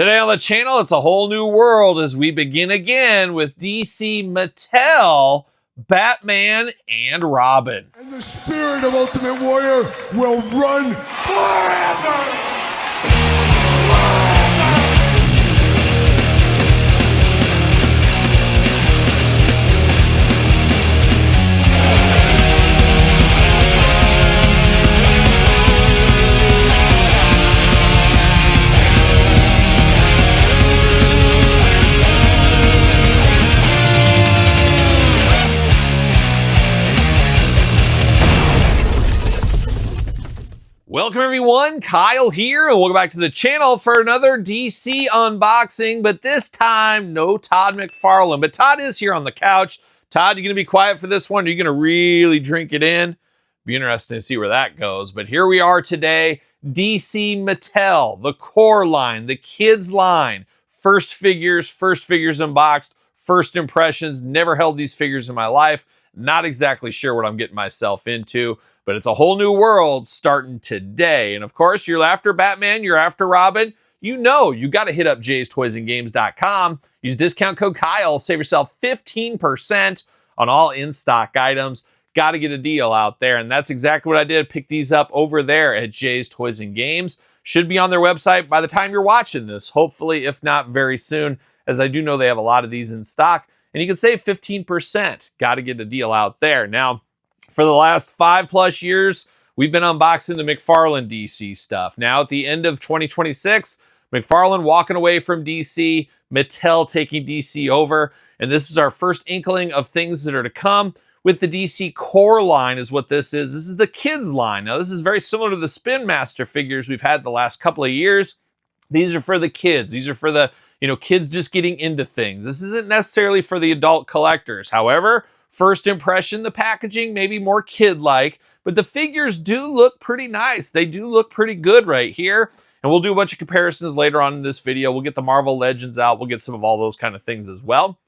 Today on the channel, it's a whole new world as we begin again with DC Mattel, Batman, and Robin. And the spirit of Ultimate Warrior will run forever! Welcome everyone, Kyle here, and welcome back to the channel for another DC unboxing, but this time, no Todd McFarlane, but Todd is here on the couch. Todd, you gonna be quiet for this one? Or are you gonna really drink it in? Be interesting to see where that goes, but here we are today, DC Mattel, the core line, the kids line, first figures unboxed, first impressions, never held these figures in my life, not exactly sure what I'm getting myself into. But it's a whole new world starting today. And of course, you're after Batman, you're after Robin. You know, you got to hit up jaystoysandgames.com. Use discount code Kyle. Save yourself 15% on all in-stock items. Got to get a deal out there. And that's exactly what I did. Pick these up over there at Jay's Toys and Games. Should be on their website by the time you're watching this. Hopefully, if not very soon, as I do know they have a lot of these in stock. And you can save 15%. Got to get a deal out there. Now, for the last 5+ years, we've been unboxing the McFarlane DC stuff. Now, at the end of 2026, McFarlane walking away from DC, Mattel taking DC over, and this is our first inkling of things that are to come with the DC core line is what this is. This is the kids line. Now, this is very similar to the Spin Master figures we've had the last couple of years. These are for the kids. These are for the, kids just getting into things. This isn't necessarily for the adult collectors. However, first impression, the packaging may be more kid-like, but the figures do look pretty nice. They do look pretty good right here. And we'll do a bunch of comparisons later on in this video. We'll get the Marvel Legends out. We'll get some of all those kind of things as well.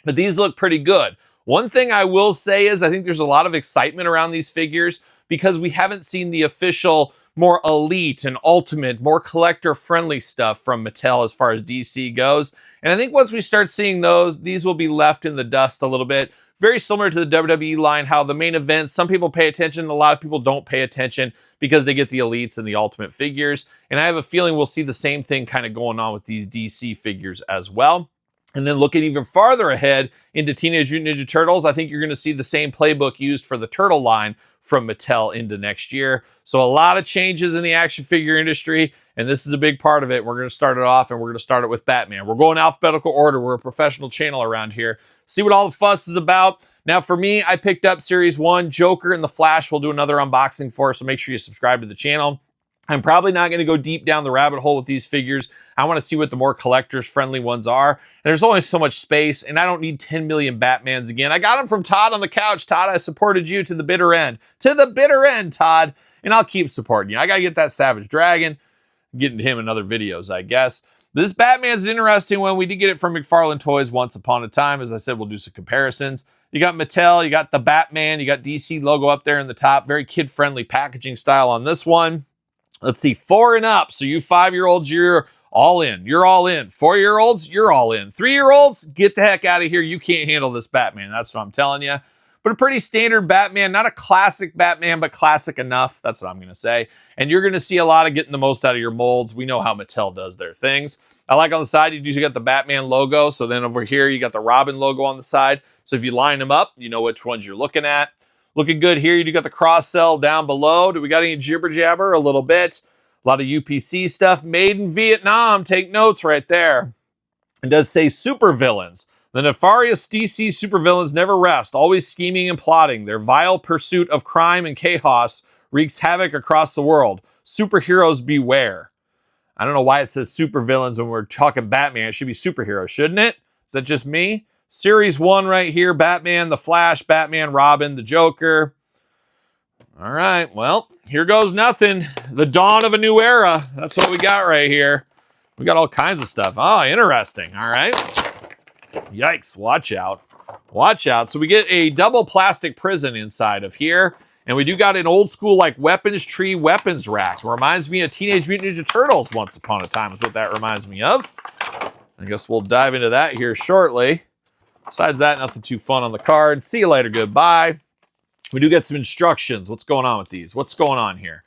But these look pretty good. One thing I will say is I think there's a lot of excitement around these figures because we haven't seen the official, more elite and ultimate, more collector-friendly stuff from Mattel as far as DC goes. And I think once we start seeing those, these will be left in the dust a little bit. Very similar to the WWE line, how the main events, some people pay attention, a lot of people don't pay attention because they get the elites and the ultimate figures. And I have a feeling we'll see the same thing kind of going on with these DC figures as well. And then looking even farther ahead into Teenage Mutant Ninja Turtles, I think you're going to see the same playbook used for the Turtle line from Mattel into next year. So a lot of changes in the action figure industry, and this is a big part of it. We're going to start it off, and we're going to start it with Batman. We're going alphabetical order. We're a professional channel around here. See what all the fuss is about. Now, for me, I picked up Series 1, Joker and the Flash. We'll do another unboxing for, so make sure you subscribe to the channel. I'm probably not going to go deep down the rabbit hole with these figures. I want to see what the more collectors-friendly ones are. And there's only so much space, and I don't need 10 million Batmans again. I got them from Todd on the couch. Todd, I supported you to the bitter end. To the bitter end, Todd. And I'll keep supporting you. I got to get that Savage Dragon. Getting to him in other videos, I guess. This Batman's an interesting one. We did get it from McFarlane Toys once upon a time. As I said, we'll do some comparisons. You got Mattel, you got the Batman, you got DC logo up there in the top. Very kid-friendly packaging style on this one. Let's see, 4 and up. So you 5-year-olds, you're all in. You're all in. 4-year-olds, you're all in. 3-year-olds, get the heck out of here. You can't handle this Batman. That's what I'm telling you. But a pretty standard Batman. Not a classic Batman, but classic enough. That's what I'm going to say. And you're going to see a lot of getting the most out of your molds. We know how Mattel does their things. I like on the side, you got the Batman logo. So then over here, you got the Robin logo on the side. So if you line them up, you know which ones you're looking at. Looking good here. You got the cross cell down below. Do we got any jibber jabber? A little bit. A lot of UPC stuff. Made in Vietnam. Take notes right there. It does say supervillains. The nefarious DC supervillains never rest, always scheming and plotting. Their vile pursuit of crime and chaos wreaks havoc across the world. Superheroes beware. I don't know why it says supervillains when we're talking Batman. It should be superheroes, shouldn't it? Is that just me? Series 1 right here, Batman, the Flash, Batman, Robin, the Joker. All right, well, here goes nothing. The dawn of a new era. That's what we got right here. We got all kinds of stuff. Oh, interesting. All right. Yikes, watch out. Watch out. So we get a double plastic prison inside of here. And we do got an old school like weapons tree weapons rack. It reminds me of Teenage Mutant Ninja Turtles once upon a time is what that reminds me of. I guess we'll dive into that here shortly. Besides that, nothing too fun on the card. See you later, goodbye. We do get some instructions. What's going on with these? What's going on here?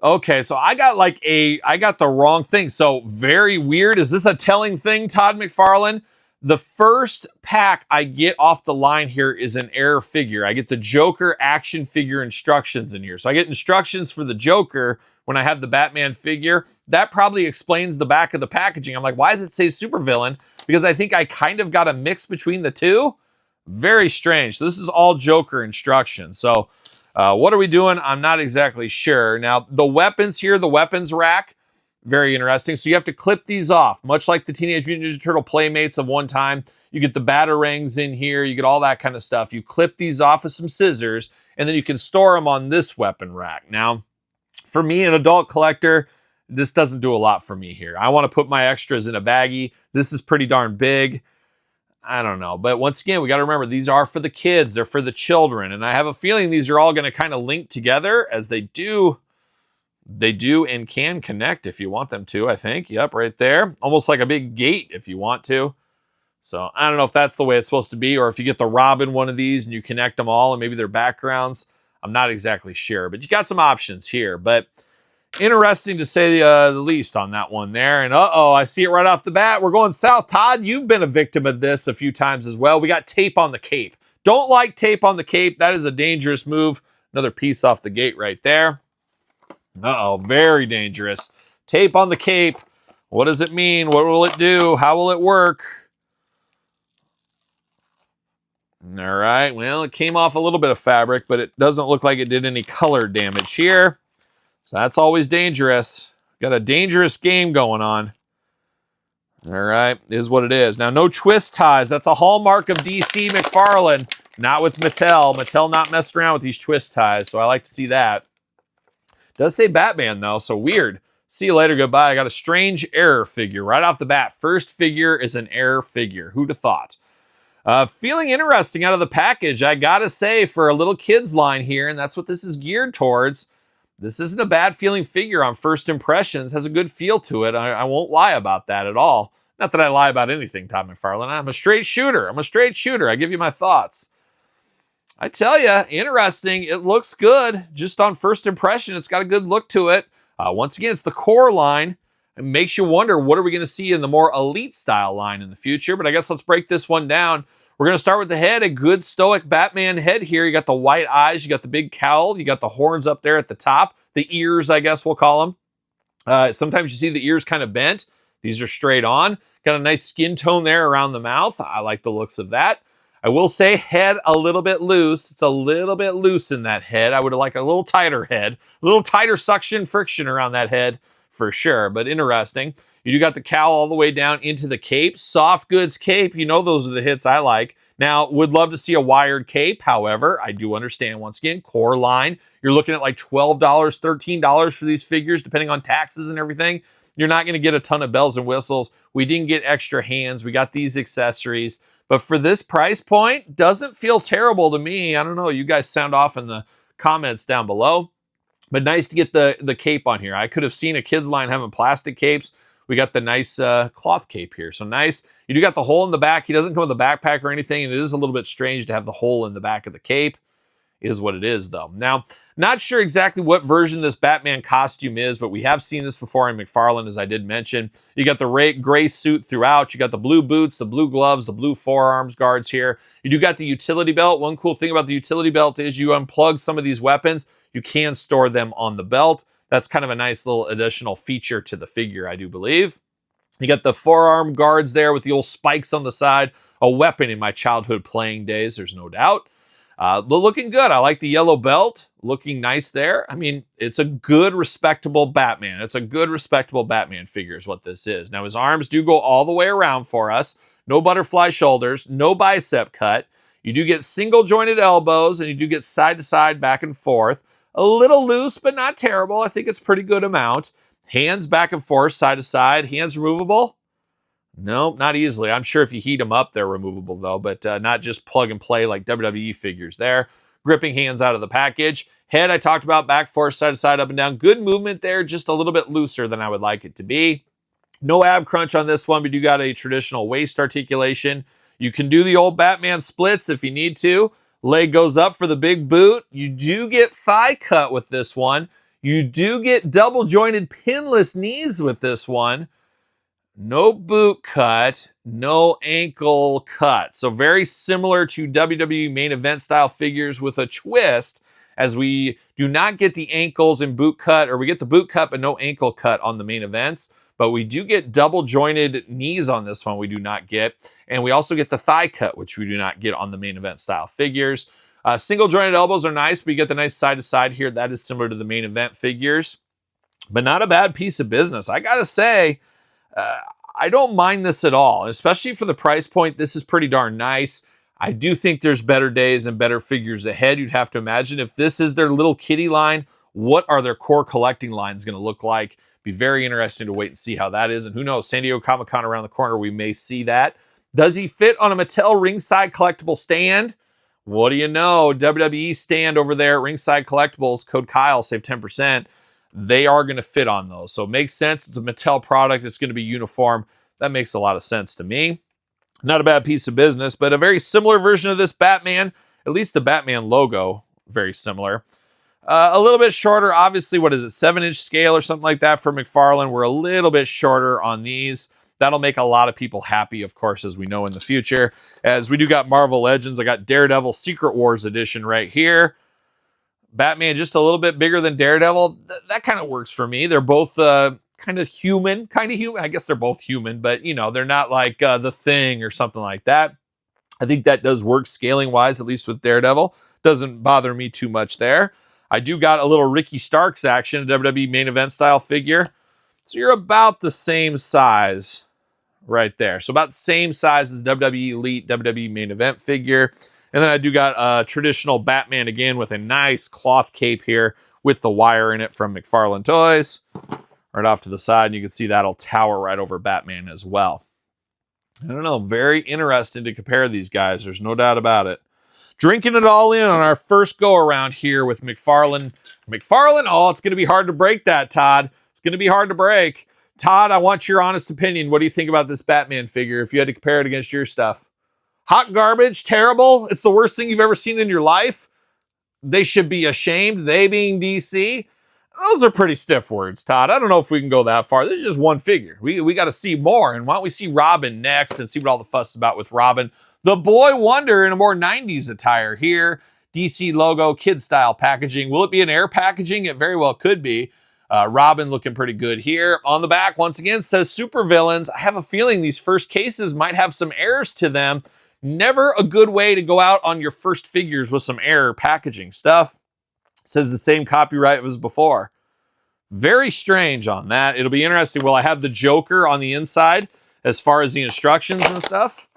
Okay, so I got the wrong thing. So very weird. Is this a telling thing, Todd McFarlane? The first pack I get off the line here is an error figure. I get the Joker action figure instructions in here. So I get instructions for the Joker when I have the Batman figure. That probably explains the back of the packaging. I'm like, why does it say supervillain? Because I think I kind of got a mix between the two. Very strange. So this is all Joker instructions. So what are we doing? I'm not exactly sure. Now, the weapons here, the weapons rack, very interesting. So you have to clip these off, much like the Teenage Mutant Ninja Turtle Playmates of one time. You get the batarangs in here. You get all that kind of stuff. You clip these off with some scissors, and then you can store them on this weapon rack. Now, for me, an adult collector, this doesn't do a lot for me here. I want to put my extras in a baggie. This is pretty darn big. I don't know. But once again, we got to remember, these are for the kids. They're for the children. And I have a feeling these are all going to kind of link together, as they do and can connect if you want them to, I think. Yep, right there. Almost like a big gate if you want to. So I don't know if that's the way it's supposed to be, or if you get the Robin one of these and you connect them all and maybe their backgrounds. I'm not exactly sure, but you got some options here. But interesting to say the least on that one there. And I see it right off the bat. We're going south. Todd, you've been a victim of this a few times as well. We got tape on the cape. Don't like tape on the cape. That is a dangerous move. Another piece off the gate right there. Very dangerous. Tape on the cape. What does it mean? What will it do? How will it work? All right. Well, it came off a little bit of fabric, but it doesn't look like it did any color damage here. So that's always dangerous. Got a dangerous game going on. All right, is what it is. Now, no twist ties. That's a hallmark of DC McFarlane, not with Mattel. Mattel not messing around with these twist ties, so I like to see that. Does say Batman, though, so weird. See you later, goodbye. I got a strange error figure right off the bat. First figure is an error figure. Who'd have thought? Feeling interesting out of the package, I gotta say, for a little kids line here, and that's what this is geared towards. This isn't a bad feeling figure on first impressions. Has a good feel to it. I won't lie about that at all. Not that I lie about anything, Todd McFarlane. I'm a straight shooter. I give you my thoughts. I tell you, interesting. It looks good. Just on first impression, it's got a good look to it. Once again, it's the core line. It makes you wonder, what are we going to see in the more elite style line in the future? But I guess let's break this one down. We're going to start with the head, a good stoic Batman head here. You got the white eyes, you got the big cowl, you got the horns up there at the top, the ears, I guess we'll call them. Sometimes you see the ears kind of bent. These are straight on. Got a nice skin tone there around the mouth. I like the looks of that. I will say head a little bit loose. It's a little bit loose in that head. I would like a little tighter head, a little tighter suction friction around that head for sure, but interesting. You do got the cowl all the way down into the cape. Soft goods cape. You know those are the hits I like. Now, would love to see a wired cape. However, I do understand, once again, core line. You're looking at like $12, $13 for these figures, depending on taxes and everything. You're not going to get a ton of bells and whistles. We didn't get extra hands. We got these accessories. But for this price point, doesn't feel terrible to me. I don't know. You guys sound off in the comments down below. But nice to get the cape on here. I could have seen a kids line having plastic capes. We got the nice cloth cape here. So nice. You do got the hole in the back. He doesn't come with a backpack or anything. And it is a little bit strange to have the hole in the back of the cape. Is what it is, though. Now, not sure exactly what version this Batman costume is, but we have seen this before in McFarlane, as I did mention. You got the gray suit throughout. You got the blue boots, the blue gloves, the blue forearms guards here. You do got the utility belt. One cool thing about the utility belt is you unplug some of these weapons. You can store them on the belt. That's kind of a nice little additional feature to the figure, I do believe. You got the forearm guards there with the old spikes on the side. A weapon in my childhood playing days, there's no doubt. But looking good. I like the yellow belt. Looking nice there. I mean, it's a good, respectable Batman. It's a good, respectable Batman figure is what this is. Now, his arms do go all the way around for us. No butterfly shoulders. No bicep cut. You do get single jointed elbows, and you do get side to side, back and forth. A little loose, but not terrible. I think it's a pretty good amount. Hands back and forth, side to side. Hands removable? No, not easily. I'm sure if you heat them up, they're removable, though, but not just plug and play like WWE figures there. Gripping hands out of the package. Head, I talked about, back, forth, side to side, up and down. Good movement there, just a little bit looser than I would like it to be. No ab crunch on this one, but you got a traditional waist articulation. You can do the old Batman splits if you need to. Leg goes up for the big boot. You do get thigh cut with this one. You do get double jointed pinless knees with this one. No boot cut, no ankle cut. So very similar to WWE main event style figures with a twist, as we do not get the ankles and boot cut, or we get the boot cut but no ankle cut on the main events. But we do get double jointed knees on this one, we do not get. And we also get the thigh cut, which we do not get on the main event style figures. Single jointed elbows are nice, but you get the nice side to side here. That is similar to the main event figures, but not a bad piece of business. I gotta say, I don't mind this at all, especially for the price point. This is pretty darn nice. I do think there's better days and better figures ahead. You'd have to imagine if this is their little kitty line, what are their core collecting lines going to look like? Be very interesting to wait and see how that is. And who knows, San Diego Comic-Con around the corner, we may see that. Does he fit on a Mattel ringside collectible stand? What do you know? WWE stand over there at Ringside Collectibles, code Kyle, save 10%. They are going to fit on those. So it makes sense. It's a Mattel product. It's going to be uniform. That makes a lot of sense to me. Not a bad piece of business, but a very similar version of this Batman. At least the Batman logo, very similar. A little bit shorter, obviously, what is it, 7-inch scale or something like that for McFarlane. We're a little bit shorter on these. That'll make a lot of people happy, of course, as we know in the future. As we do got Marvel Legends, I got Daredevil Secret Wars edition right here. Batman just a little bit bigger than Daredevil. That kind of works for me. They're both kind of human. I guess they're both human, but, you know, they're not like The Thing or something like that. I think that does work scaling-wise, at least with Daredevil. Doesn't bother me too much there. I do got a little Ricky Starks action, a WWE main event style figure. So you're about the same size right there. So about the same size as WWE Elite, WWE main event figure. And then I do got a traditional Batman again with a nice cloth cape here with the wire in it from McFarlane Toys. Right off to the side, and you can see that'll tower right over Batman as well. I don't know, very interesting to compare these guys. There's no doubt about it. Drinking it all in on our first go around here with McFarlane. Oh, it's going to be hard to break that, Todd. It's going to be hard to break. Todd, I want your honest opinion. What do you think about this Batman figure if you had to compare it against your stuff? Hot garbage, terrible. It's the worst thing you've ever seen in your life. They should be ashamed, they being DC. Those are pretty stiff words, Todd. I don't know if we can go that far. This is just one figure. We got to see more. And why don't we see Robin next and see what all the fuss is about with Robin? The Boy Wonder in a more 90s attire here. DC logo, kid style packaging. Will it be an air packaging? It very well could be. Robin looking pretty good here. On the back, once again, says supervillains. I have a feeling these first cases might have some errors to them. Never a good way to go out on your first figures with some error packaging stuff. Says the same copyright as before. Very strange on that. It'll be interesting. Will I have the Joker on the inside as far as the instructions and stuff?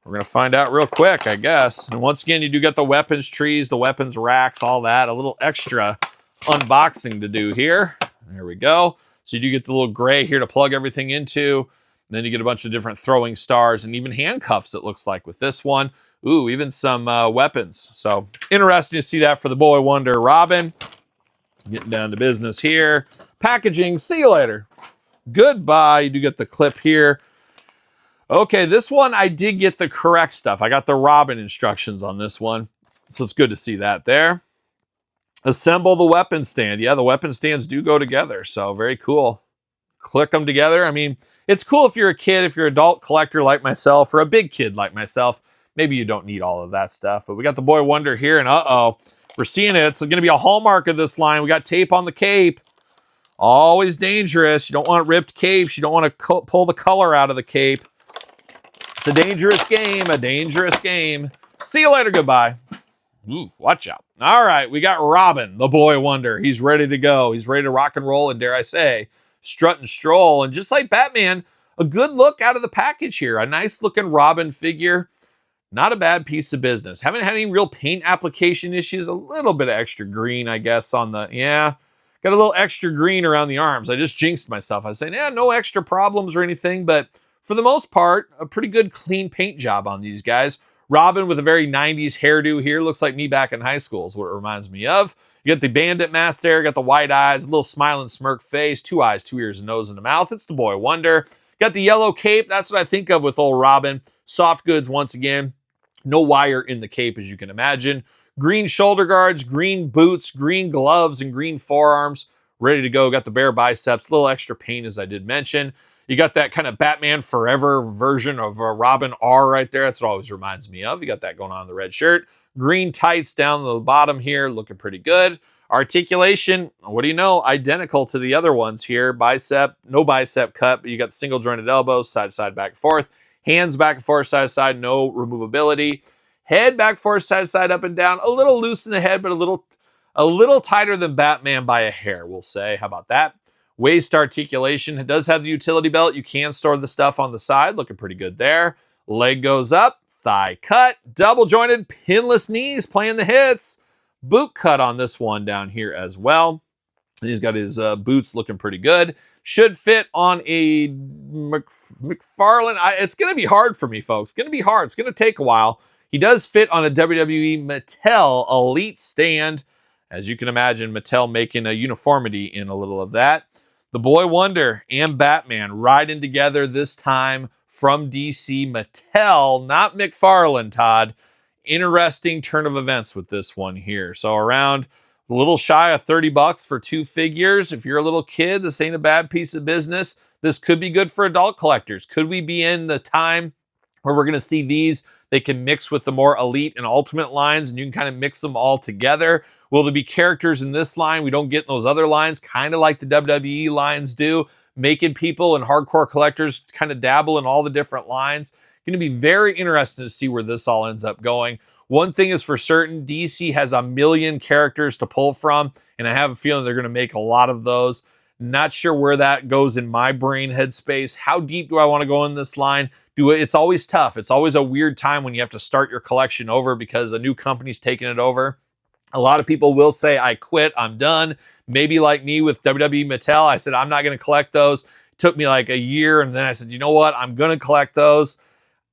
We're going to find out real quick, I guess. And once again, you do get the weapons trees, the weapons racks, all that. A little extra unboxing to do here. There we go. So you do get the little gray here to plug everything into. Then you get a bunch of different throwing stars and even handcuffs, it looks like, with this one. Ooh, even some weapons. So interesting to see that for the Boy Wonder Robin. Getting down to business here. Packaging. See you later. Goodbye. You do get the clip here. Okay, this one I did get the correct stuff. I got the Robin instructions on this one. So it's good to see that there. Assemble the weapon stand. Yeah, the weapon stands do go together. So very cool. Click them together. I mean, it's cool if you're a kid, if you're an adult collector like myself, or a big kid like myself. Maybe you don't need all of that stuff. But we got the Boy Wonder here, and uh-oh. We're seeing it. It's going to be a hallmark of this line. We got tape on the cape. Always dangerous. You don't want ripped capes. You don't want to pull the color out of the cape. It's a dangerous game. A dangerous game. See you later. Goodbye. Ooh, watch out. All right. We got Robin, the Boy Wonder. He's ready to go. He's ready to rock and roll. And dare I say, strut and stroll. And just like Batman, a good look out of the package here. A nice looking Robin figure. Not a bad piece of business. Haven't had any real paint application issues. A little bit of extra green, I guess, on the, yeah. Got a little extra green around the arms. I just jinxed myself. I was saying, yeah, no extra problems or anything. But for the most part, a pretty good clean paint job on these guys. Robin with a very 90s hairdo here. Looks like me back in high school is what it reminds me of. You got the bandit mask there, got the white eyes, a little smiling smirk face, 2 eyes, 2 ears, a nose, and a mouth. It's the Boy Wonder. Got the yellow cape. That's what I think of with old Robin. Soft goods once again. No wire in the cape, as you can imagine. Green shoulder guards, green boots, green gloves, and green forearms. Ready to go. Got the bare biceps. A little extra paint, as I did mention. You got that kind of Batman Forever version of Robin R right there. That's what it always reminds me of. You got that going on in the red shirt. Green tights down the bottom here. Looking pretty good. Articulation, what do you know? Identical to the other ones here. Bicep, no bicep cut, but you got single jointed elbows, side to side, back and forth. Hands back and forth, side to side, no removability. Head back and forth, side to side, up and down. A little loose in the head, but a little tighter than Batman by a hair, we'll say. How about that? Waist articulation. It does have the utility belt. You can store the stuff on the side. Looking pretty good there. Leg goes up. Thigh cut. Double jointed, pinless knees playing the hits. Boot cut on this one down here as well. And he's got his boots looking pretty good. Should fit on a McFarlane. It's going to be hard for me, folks. It's going to be hard. It's going to take a while. He does fit on a WWE Mattel Elite stand. As you can imagine, Mattel making a uniformity in a little of that. The Boy Wonder and Batman riding together this time from DC. Mattel, not McFarlane, Todd. Interesting turn of events with this one here. So around a little shy of $30 for 2 figures. If you're a little kid, this ain't a bad piece of business. This could be good for adult collectors. Could we be in the time where we're going to see these? They can mix with the more elite and ultimate lines, and you can kind of mix them all together. Will there be characters in this line we don't get in those other lines, kind of like the WWE lines do, making people and hardcore collectors kind of dabble in all the different lines? Going to be very interesting to see where this all ends up going. One thing is for certain, DC has a million characters to pull from, and I have a feeling they're going to make a lot of those. Not sure where that goes in my brain headspace. How deep do I want to go in this line? It's always tough. It's always a weird time when you have to start your collection over because a new company's taking it over. A lot of people will say, I quit, I'm done. Maybe like me with WWE Mattel, I said, I'm not going to collect those. It took me like a year, and then I said, you know what? I'm going to collect those.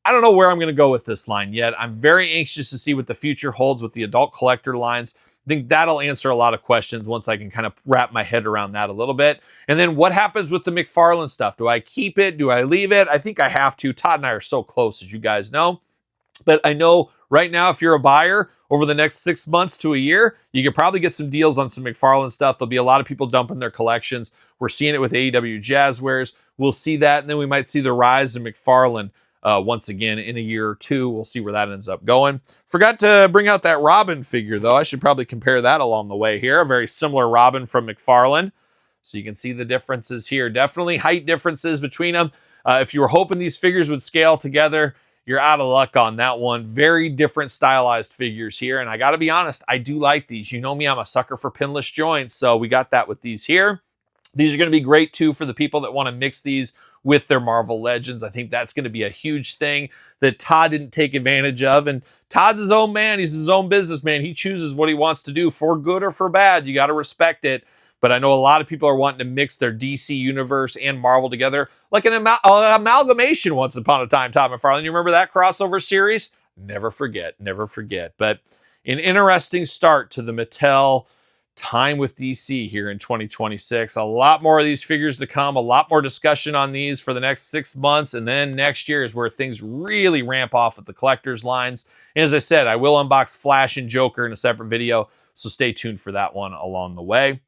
I don't know where I'm going to go with this line yet. I'm very anxious to see what the future holds with the adult collector lines. I think that'll answer a lot of questions once I can kind of wrap my head around that a little bit. And then what happens with the McFarlane stuff? Do I keep it? Do I leave it? I think I have to. Todd and I are so close, as you guys know. But I know right now, if you're a buyer over the next 6 months to a year, you could probably get some deals on some McFarlane stuff. There'll be a lot of people dumping their collections. We're seeing it with AEW Jazzwares. We'll see that, and then we might see the rise of McFarlane once again in a year or two. We'll see where that ends up going. Forgot to bring out that Robin figure, though. I should probably compare that along the way here. A very similar Robin from McFarlane. So you can see the differences here. Definitely height differences between them. If you were hoping these figures would scale together, you're out of luck on that one. Very different stylized figures here. And I got to be honest, I do like these. You know me, I'm a sucker for pinless joints. So we got that with these here. These are going to be great, too, for the people that want to mix these with their Marvel Legends. I think that's going to be a huge thing that Todd didn't take advantage of. And Todd's his own man. He's his own businessman. He chooses what he wants to do for good or for bad. You got to respect it. But I know a lot of people are wanting to mix their DC Universe and Marvel together like an amalgamation once upon a time, Todd McFarlane. You remember that crossover series? Never forget, never forget. But an interesting start to the Mattel time with DC here in 2026. A lot more of these figures to come, a lot more discussion on these for the next 6 months, and then next year is where things really ramp off with the collector's lines. And as I said, I will unbox Flash and Joker in a separate video, so stay tuned for that one along the way.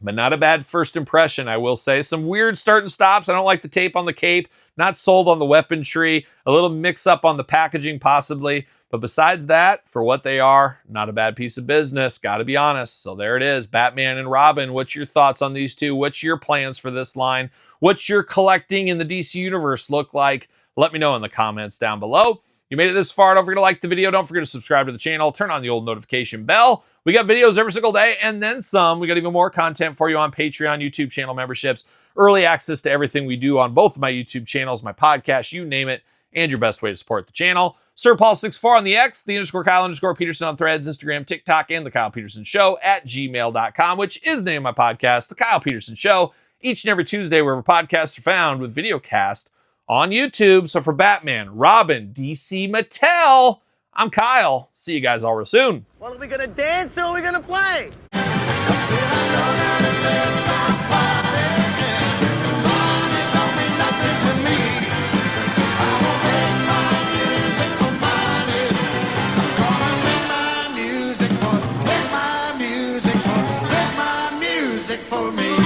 But not a bad first impression, I will say. Some weird start and stops. I don't like the tape on the cape. Not sold on the weaponry. A little mix up on the packaging possibly. But besides that, for what they are, not a bad piece of business. Got to be honest. So there it is. Batman and Robin. What's your thoughts on these two? What's your plans for this line? What's your collecting in the DC Universe look like? Let me know in the comments down below. You made it this far. Don't forget to like the video. Don't forget to subscribe to the channel. Turn on the old notification bell. We got videos every single day and then some. We got even more content for you on Patreon, YouTube channel memberships, early access to everything we do on both of my YouTube channels, my podcast, you name it, and your best way to support the channel. Sir Paul64 on the X, the _Kyle_Peterson on Threads, Instagram, TikTok, and TheKylePetersonShow at gmail.com, which is the name of my podcast, The Kyle Peterson Show, each and every Tuesday wherever podcasts are found with video cast on YouTube. So for Batman, Robin, DC, Mattel, I'm Kyle. See you guys all real soon. Well, are we gonna dance or are we gonna play? For me.